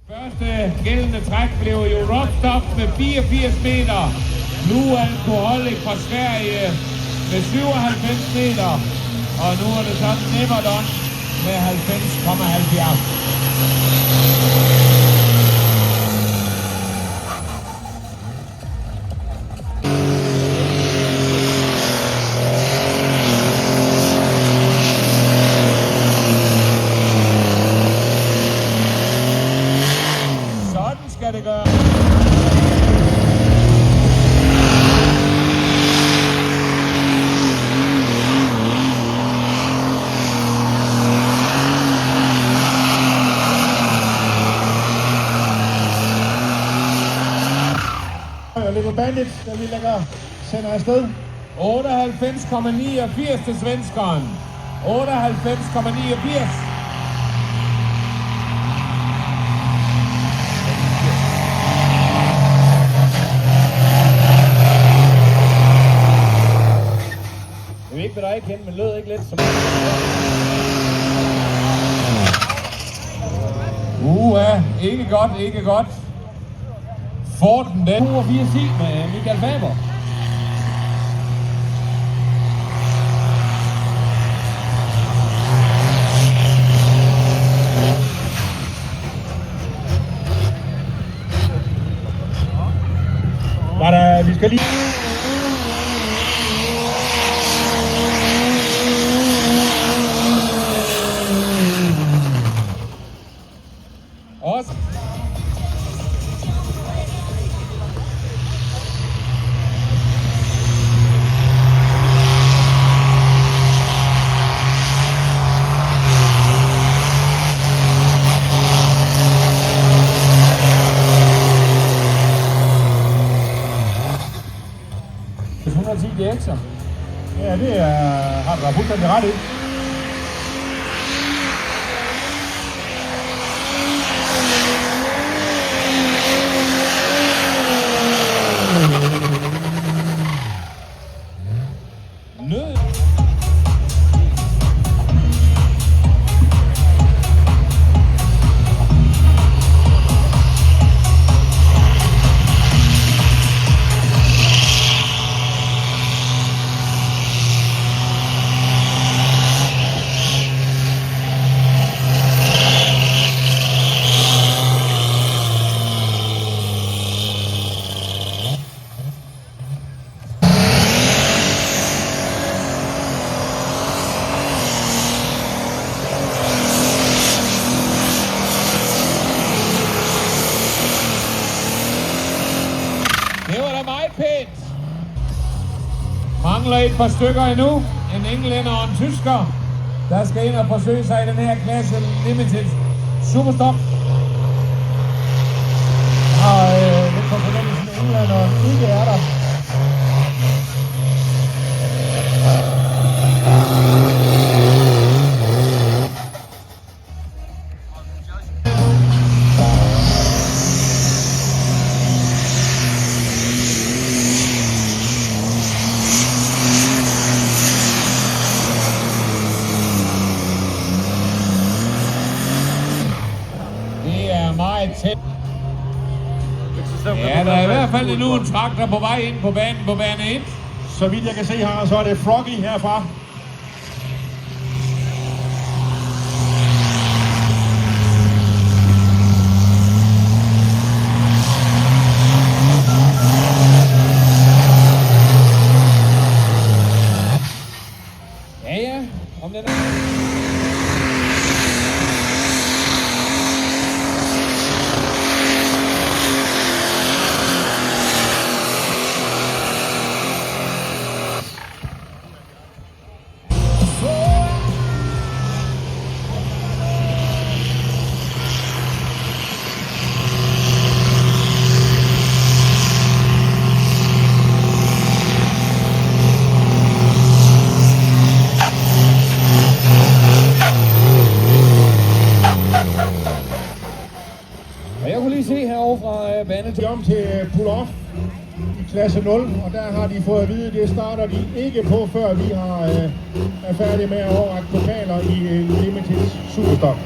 Første gældende træk blev jo Rockstop med 84 meter. Nu Alkoholik fra Sverige med 97 meter. Og nu er det sådan Neverdon med 90,70. Skal det gøre. Little Bandit, der vi sender afsted. 98,89 til svenskeren. 98,89. Jeg ved ikke, hvad der er ikke hen, men lød ikke lidt som... Ikke godt, ikke godt. Forten den. 2 og 4 med Michael Faber. Vi skal lige... Også. DX'er. Ja, det har du da fuldstændig ret i. Nød. Det var da meget pænt. Mangler et par stykker endnu. En englænder og en tysker, der skal ind og forsøge sig i den her klasse Limited Superstock. Og lidt på fornemmelsen englænder ikke er der. Meget tæt. Ja, der er i hvert fald endnu en traktor på vej ind på banen på bane 1. Så vidt jeg kan se her, så er det Froggy herfra. Ja, om den er... Se herovre fra banen til om til pull-off i klasse 0, og der har de fået at vide, at det starter de ikke på, før vi er færdige med at overrække pokaler i Limited Superstock.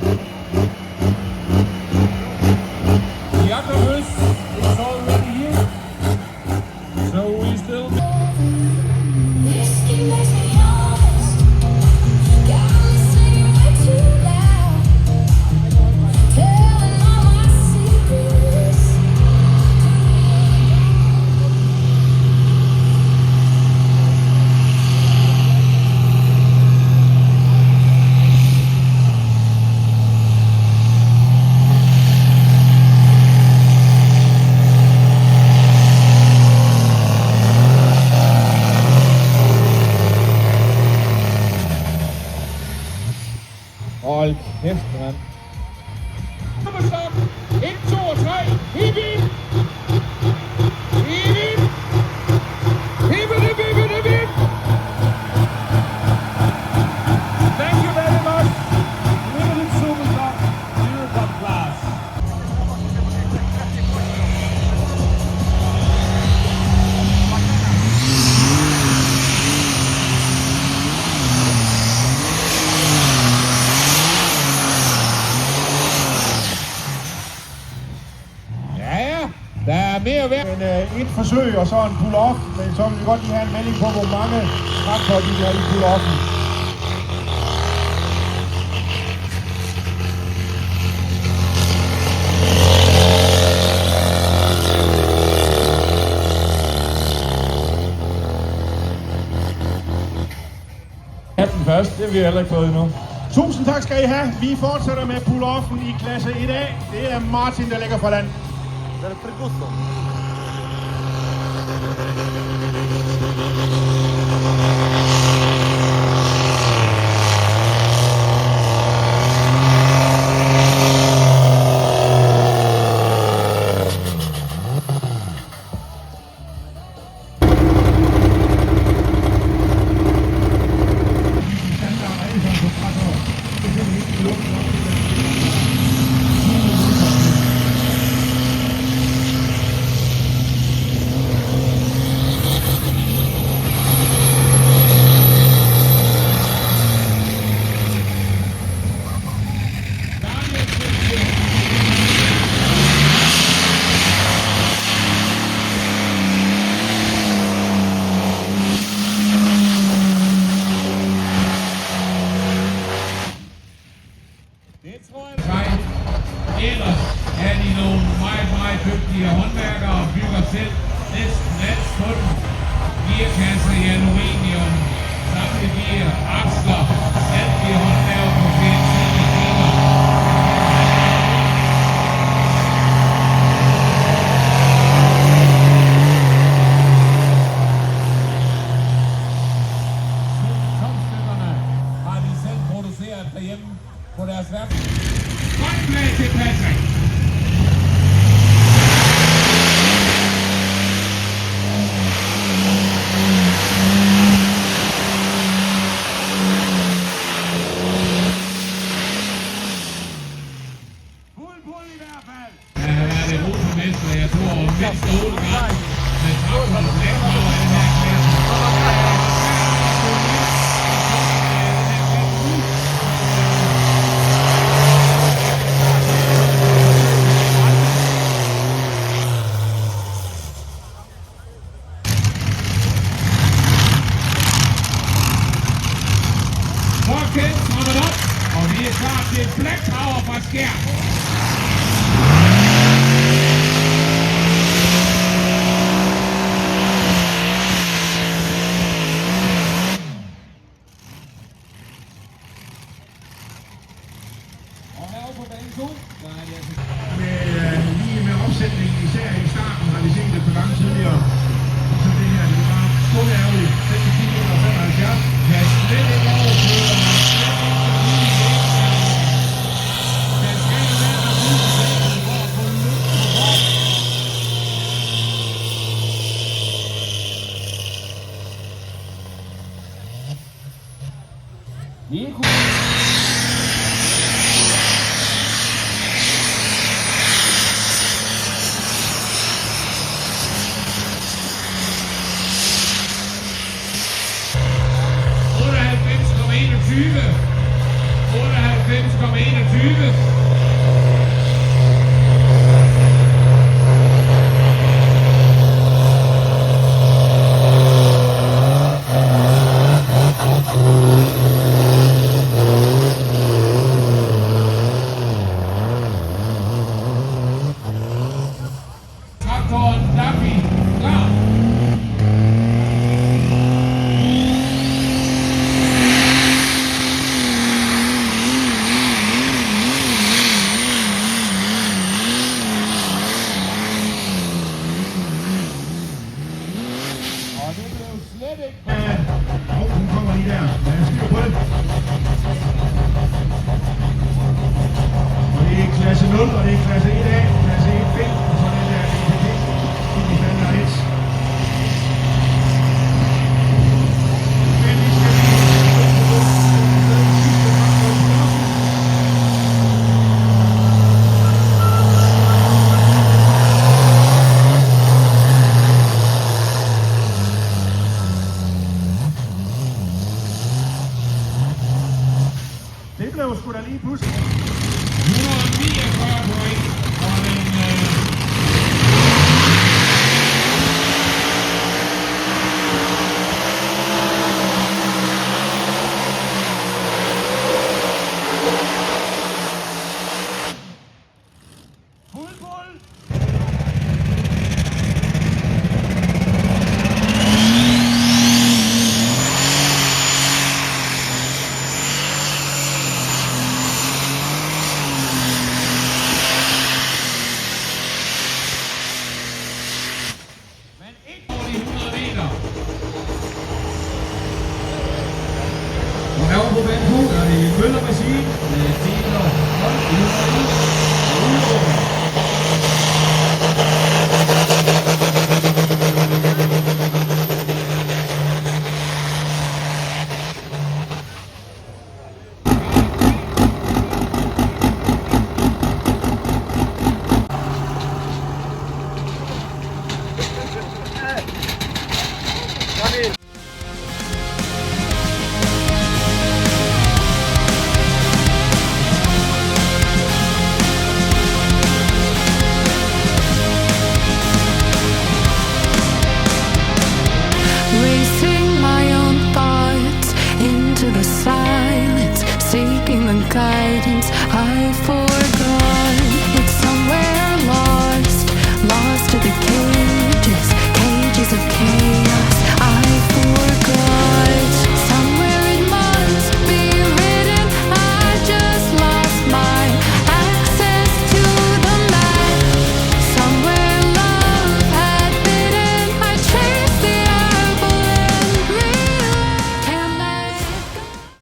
mere værd. Men et forsøg og så en pull-off, men så vil vi godt lige have en melding på, hvor mange traktor de har i pull-offen. Den første, det har vi heller ikke fået endnu. Tusind tak skal I have. Vi fortsætter med pull-offen i klasse 1A. Det er Martin, der lægger for land. Ellers er de nogle meget, meget dygtige håndværkere og bygger selv næsten alt på dem. Gearkasser i aluminium, samlegear, aksler, alt de håndværker på CNC-maskiner. Tomstykkerne har de selv produceret derhjemme på deres værk. Godt med til Patrick. Fuld pull i hvert fald. Han har været europamester, jeg tror, mindst 8 gange. Men traktoren lægger over den her klasse. Forkæld strammet op, og vi er klar til Black Power fra Skjern. Og herovre på bane 2, der er det altså... Lige med opsætningen, især i starten, har vi set det på gange tidligere. Så det her, det var kun ærgerligt. 75. Jeg er slet ikke overfører mig. Der skal være der mulighed for at få luft på vogn. Vi kunne... Traktoren Duffy, klar. Og det blev slet ikke... Hun kommer lige der. Lad os styr på det. Og det er klasse 0, og det er klasse 1A.